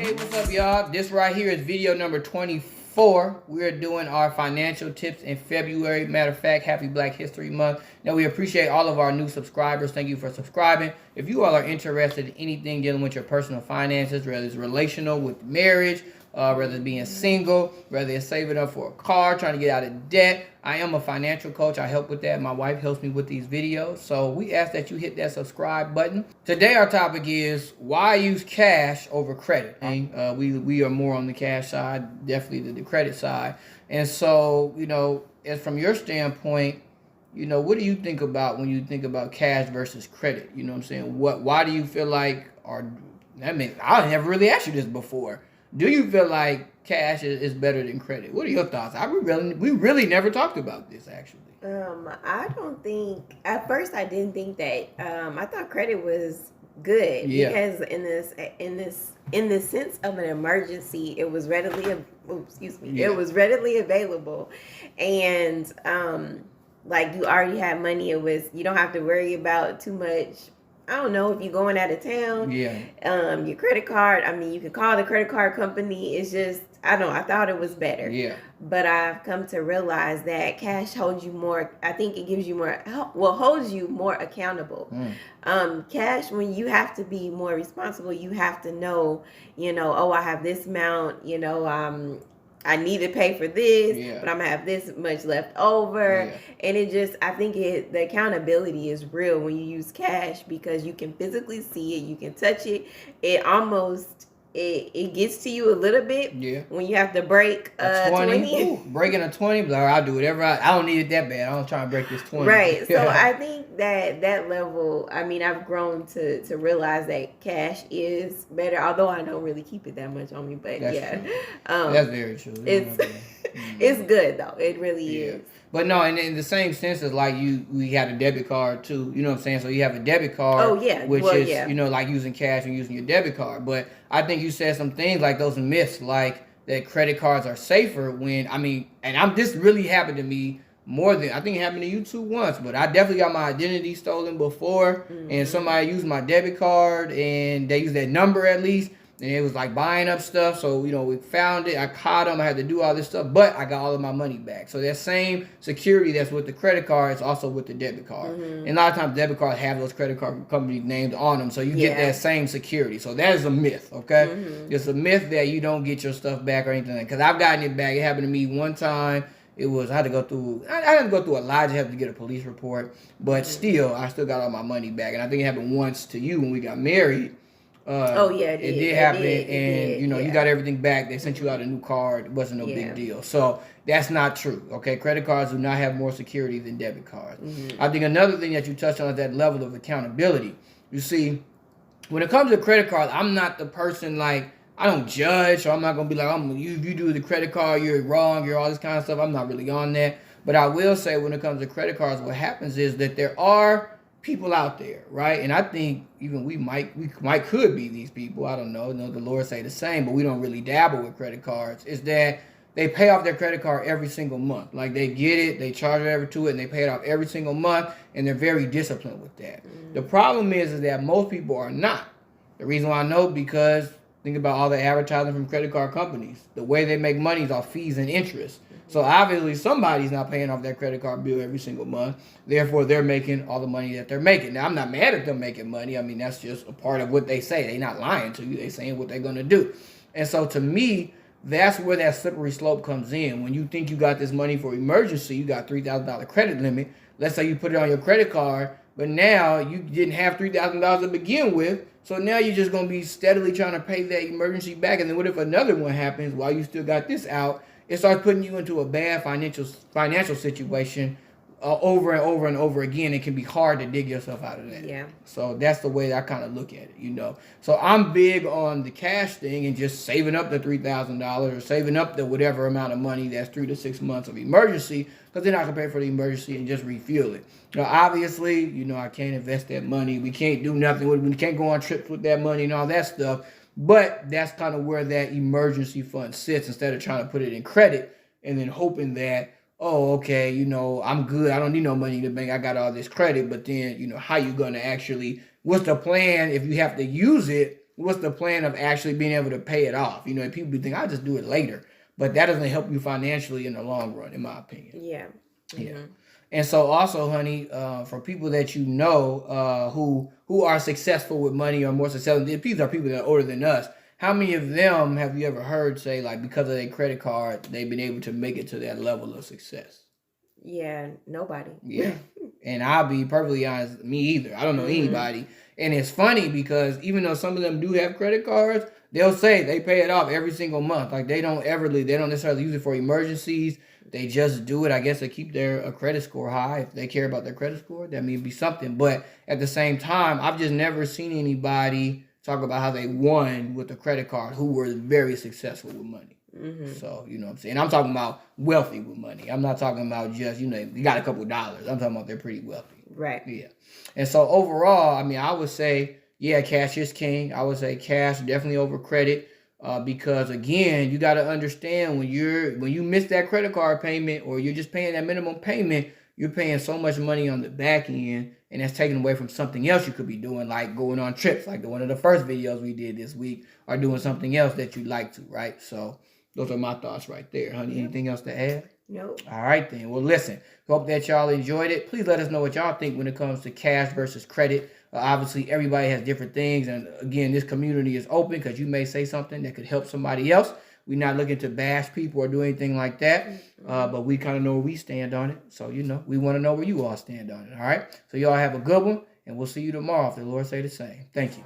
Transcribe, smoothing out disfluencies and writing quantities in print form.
Hey, what's up, y'all? This right here is video number 24. We're doing our financial tips in February. Matter of fact, happy Black History Month. Now, we appreciate all of our new subscribers. Thank you for subscribing. If you all are interested in anything dealing with your personal finances, whether it's relational with marriage, whether it's being single, whether it's saving up for a car, trying to get out of debt. I am a financial coach. I help with that. My wife helps me with these videos. So we ask that you hit that subscribe button. Today our topic is why use cash over credit. And we are more on the cash side, definitely the credit side. And so, as from your standpoint, what do you think about when you think about cash versus credit? You know what I'm saying? Why do you feel like, I never really asked you this before. Do you feel like cash is better than credit? What are your thoughts? We really never talked about this, actually. I don't think, at first I didn't think that. I thought credit was good because in the sense of an emergency, it was readily available, and like you already had money. You don't have to worry about too much. I don't know if you're going out of town. Your credit card. You can call the credit card company. It's just, I don't know. I thought it was better. But I've come to realize that cash holds you more. I think it gives you more. Holds you more accountable. Cash, when you have to be more responsible, you have to know. I have this amount. I need to pay for this, but I'm gonna have this much left over. And I think the accountability is real when you use cash because you can physically see it, you can touch it. It gets to you a little bit when you have to break a 20. Ooh, breaking a 20, but I'll do whatever. I don't need it that bad. I don't try to break this 20. Right. So I think that level, I've grown to realize that cash is better, although I don't really keep it that much on me. But that's true. That's very true. It's good though. It really is. But no, and in the same sense as like we had a debit card too, you know what I'm saying? So you have a debit card, which is like using cash and using your debit card. But I think you said some things like those myths, like that credit cards are safer this really happened to me more than, I think it happened to you too once, but I definitely got my identity stolen before, and somebody used my debit card, and they used that number at least, and it was like buying up stuff. So, we found it. I caught them. I had to do all this stuff, but I got all of my money back. So that same security that's with the credit card is also with the debit card. And a lot of times debit cards have those credit card companies named on them. So you get that same security. So that is a myth, okay? It's a myth that you don't get your stuff back or anything. Because I've gotten it back. It happened to me one time. I had to go through a lot. I had to get a police report. But still, I still got all my money back. And I think it happened once to you when we got married. It did happen, and you got everything back. They sent you out a new card. It wasn't no big deal. So that's not true. Okay, credit cards do not have more security than debit cards. I think another thing that you touched on is that level of accountability. You see, when it comes to credit cards, I'm not the person like, I don't judge, so I'm not gonna be like, you do the credit card, you're wrong, you're all this kind of stuff. I'm not really on that. But I will say, when it comes to credit cards, what happens is that there are people out there, right? And I think even we could be these people. I don't know. The Lord say the same, but we don't really dabble with credit cards. Is that they pay off their credit card every single month. Like they get it, they charge whatever to it, and they pay it off every single month, and they're very disciplined with that. The problem is that most people are not. The reason why I know, because think about all the advertising from credit card companies. The way they make money is off fees and interest. So obviously somebody's not paying off their credit card bill every single month. Therefore, they're making all the money that they're making. Now, I'm not mad at them making money. That's just a part of what they say. They're not lying to you. They're saying what they're going to do. And so to me, that's where that slippery slope comes in. When you think you got this money for emergency, you got $3,000 credit limit. Let's say you put it on your credit card, but now you didn't have $3,000 to begin with. So now you're just going to be steadily trying to pay that emergency back. And then what if another one happens while you still got this out? It starts putting you into a bad financial situation over and over and over again. It can be hard to dig yourself out of that. Yeah. So that's the way I kind of look at it, So I'm big on the cash thing and just saving up the $3,000 or saving up the whatever amount of money that's 3 to 6 months of emergency, because then I can pay for the emergency and just refuel it. Now, obviously, I can't invest that money. We can't do nothing with it. We can't go on trips with that money and all that stuff. But that's kind of where that emergency fund sits, instead of trying to put it in credit and then hoping that, oh, okay, I'm good. I don't need no money in the bank. I got all this credit. But then, how you going to actually, what's the plan if you have to use it what's the plan of actually being able to pay it off? You know, and people think I'll just do it later, but that doesn't help you financially in the long run, in my opinion. Yeah. Mm-hmm. Yeah. And so also, honey, for people that you know who are successful with money or more successful, these are people that are older than us. How many of them have you ever heard say, like, because of their credit card, they've been able to make it to that level of success? Yeah, nobody. Yeah. And I'll be perfectly honest, me either. I don't know anybody. And it's funny because even though some of them do have credit cards, they'll say they pay it off every single month. Like, they don't necessarily use it for emergencies. They just do it, I guess, to keep their credit score high. If they care about their credit score, that may be something. But at the same time, I've just never seen anybody talk about how they won with a credit card who were very successful with money. Mm-hmm. So, you know what I'm saying? I'm talking about wealthy with money. I'm not talking about just, you got a couple dollars. I'm talking about they're pretty wealthy. Right. Yeah. And so overall, I mean, I would say, yeah, cash is king. I would say cash definitely over credit. Because again, you got to understand when you miss that credit card payment or you're just paying that minimum payment, you're paying so much money on the back end, and that's taken away from something else you could be doing, like going on trips, like one of the first videos we did this week, or doing something else that you like to, right? So those are my thoughts right there, honey. Yep. Anything else to add? Nope. All right, then. Well, listen, hope that y'all enjoyed it. Please let us know what y'all think when it comes to cash versus credit. Obviously, everybody has different things. And again, this community is open because you may say something that could help somebody else. We're not looking to bash people or do anything like that. But we kind of know where we stand on it. So, we want to know where you all stand on it. All right. So y'all have a good one. And we'll see you tomorrow if the Lord say the same. Thank you.